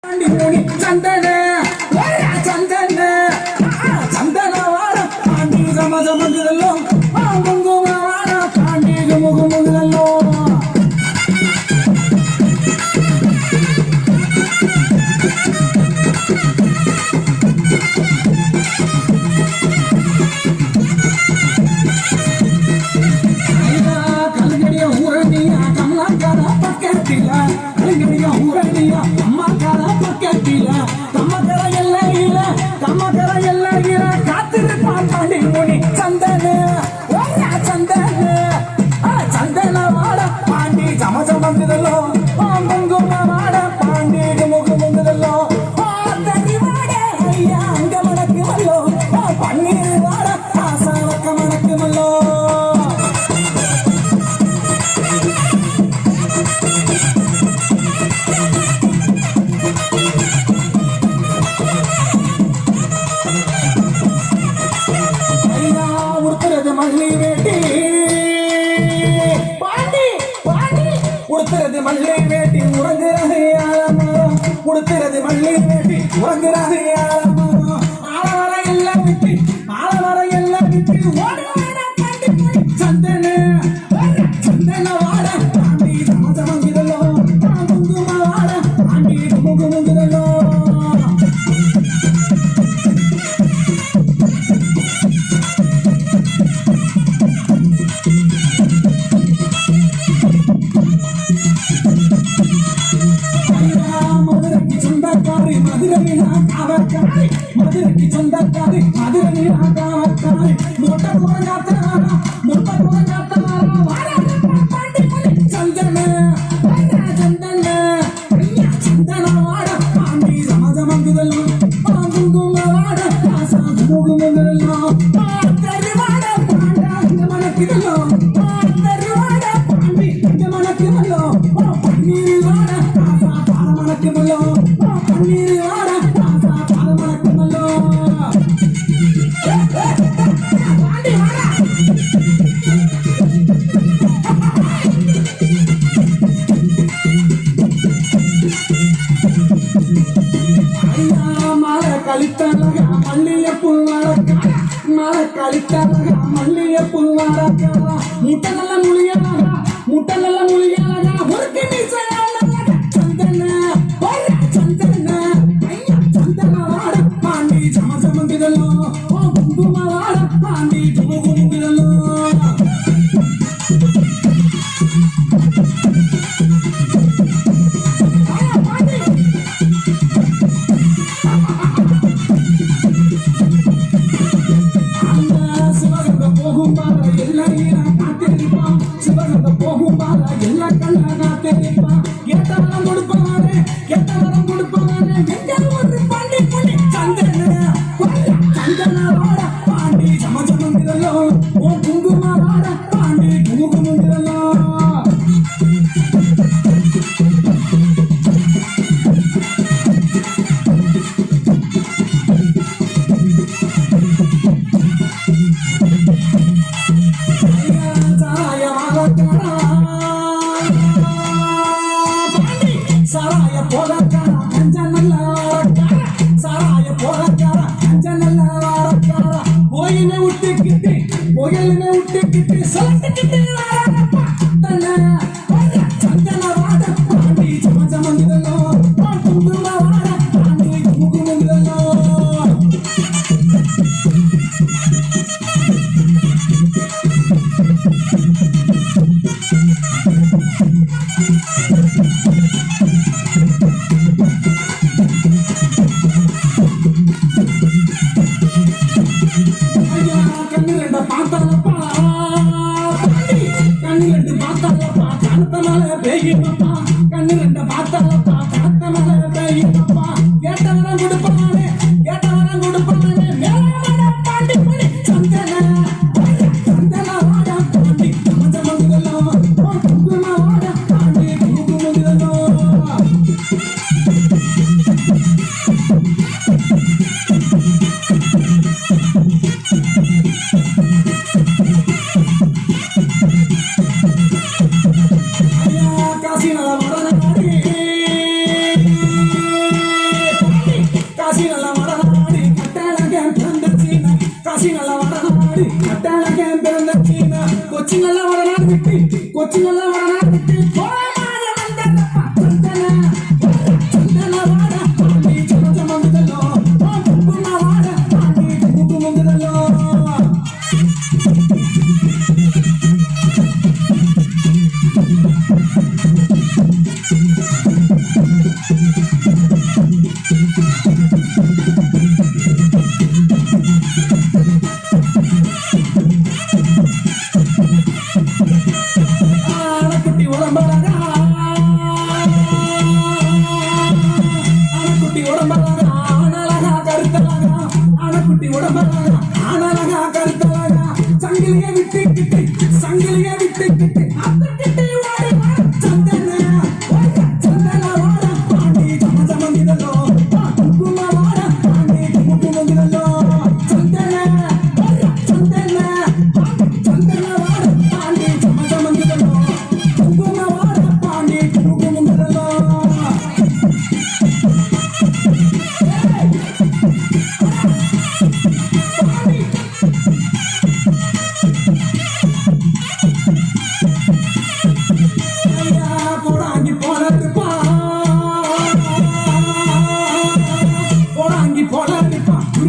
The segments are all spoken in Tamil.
சந்தன சந்தன சந்தன வாட பாண்டி சமசமங்குதல்லோ குங்கும வாட பாண்டி முகுமுகுதல்லோ கல்கடிய ஊரணியா கமலாக்கார பக்கத்தில கல்கடிய ஊரணியா அம்மாக்கார பக்கத்தில கம்மக்கர எல்லையில காத்திருப்பான் பாண்டி முனி சந்தன சந்தன சந்தன வாட பாண்டி சமசமங்குதல்லோ குங்கும வாட பாண்டி முகுமுகுதல்லோ தனி வாட ஐயா அங்க மணக்கு மல்லோ பன்னீர் வாட ஆசாவக்க மணக்கு மல்லோ மல்லி வேட்டி பாண்டி பாண்டி உடுத்துறது மல்லி வேட்டி உறங்குறது ஆலமரம் உடுத்துறது மல்லி வேட்டி உறங்குறது ஆலமரம் ஆலமரம் எல்லாம் விட்டு ஓடுவாட பாண்டி சந்தன சந்தன வாட பாண்டி சமசமங்குதல்லோ குங்கும வாட பாண்டி முகுமுகுதல்லோ மதுரைக்கு சொந்தக்காரி மதுரை காவக்காரி மூட்டை சந்தன சந்தன சந்தன வாட பாண்டி சமசமங்குதல்லோ குங்கும வாட முகுமுகுதல்லோ தருவாட பாண்டா இந்த மணக்குதல்லோ தருவாட பாண்டி இந்த மணக்குதல்லோ பன்னீர் வாட பால மணக்குதல்லோ பன்னீர் வாட கலித்தலக மல்லியப்பூ வளர்க்க மழை கலித்தலக மல்லியப்பூ வளர்க்க முட்டை நல்ல மொழியாக ஒரு சந்தன சந்தன சந்தன வாட பாண்டி சமசமங்குதல்லோ குங்கும வாட பாண்டி முகுமுகுதல்லோ சிவகங்க போகும் பால எல்லா கண்ணா காத்திருப்பான் கேட்டவரம் கொடுப்பானே எங்க ஒரு பாண்டி புள்ளி சந்தன சந்தன வாட பாண்டி சமசமங்குதல்லோ குங்கும வாட பாண்டி முகுமுகுதல்லோ சாராய போலக்கார கஞ்ச நல்ல சாராய போலக்கார கஞ்ச நல்ல வாரக்கார கோயிலை விட்டுக்கிட்டு சொல்லிக்கிட்டு சந்தன வாட பாண்டி சமசமங்குதல்லோ குங்கும வாட பாண்டி முகுமுகுதல்லோ கண்ணிரண்ட பார்த்தாலப்பா கணத்த மலை பெய்யுமப்பா கண்ணிரண்ட பார்த்தாலப்பா கணத்த மலை பெய்யுமப்பா கேட்டவரம் கொடுப்பானே பாண்டி புள்ளி சந்தன சந்தன வாட பாண்டி சமசமங்குதல்லோ குங்கும வாட பாண்டி முகுமுகுதல்லோ காசினா கொச்சிங்கெல்லாம் வரலான்னு விட்டு கொச்சிங்கெல்லாம் வரலான்னு விட்டு போராட வந்தப்பா சந்தன சந்தன வாட பாண்டி சமச்ச மங்குதல்லோ குங்கும வாட பாண்டி குங்கும மங்குதல்லோ சங்கிலிய விட்டு அப்பிட்டு ஓடி சந்தன சந்தன வாட பாண்டி சமச்சமங்கிதல்லோ குங்கும வாட பாண்டி குங்குமங்கிதல்லோ சந்தன சந்தன சந்தன வாட பாண்டி சமச்சமங்கிதல்லோ குங்கும வாட பாண்டி குங்குமங்கிதல்லோ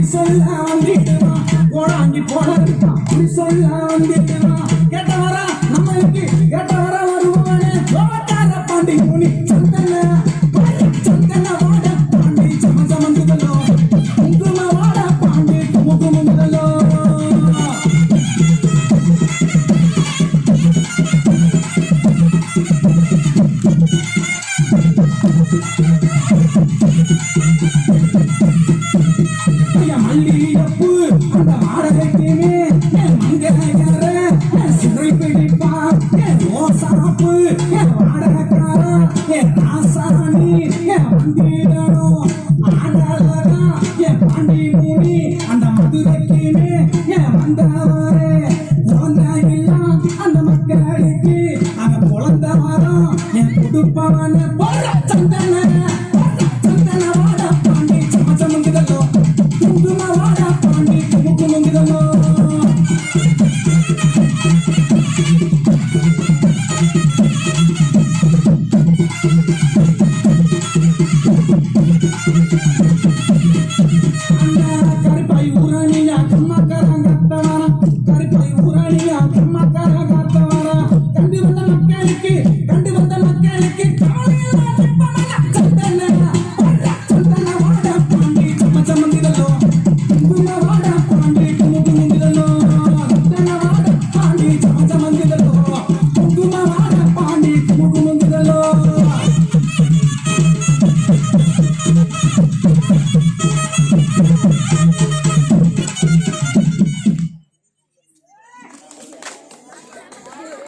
சொல்ல வந்திடுவான் போடாங்கி போடாதிருப்பான் புரி சொல்ல வந்திடுவான் கேட்டவரா நம்மளுக்கு கேட்டவரா வருவானே கோட்டார பாண்டி முனி சந்தன சந்தன வாட பாண்டி சமச்சமங்குதல்லோ குங்கும வாட பாண்டி குங்குமங்குதல்லோ மல்லியப்பு அந்த வாடகைக்குமே மங்கையார சிறை பிடிப்பான் ரோசாப்பு வாடகைக்கார ராசாணி வந்திடணும் ஆடலா பாண்டி மூனி அந்த மதுரைக்குமே வந்தவரே குழந்தையெல்லாம் அந்த மக்களுக்கு அங்க குழந்தை வரும் கொடுப்பான சந்தன சந்தன வாட பாண்டி சமச்சமங்குதல்லோ குங்கும வாட பாண்டி குங்குமங்குதல்லோ அந்த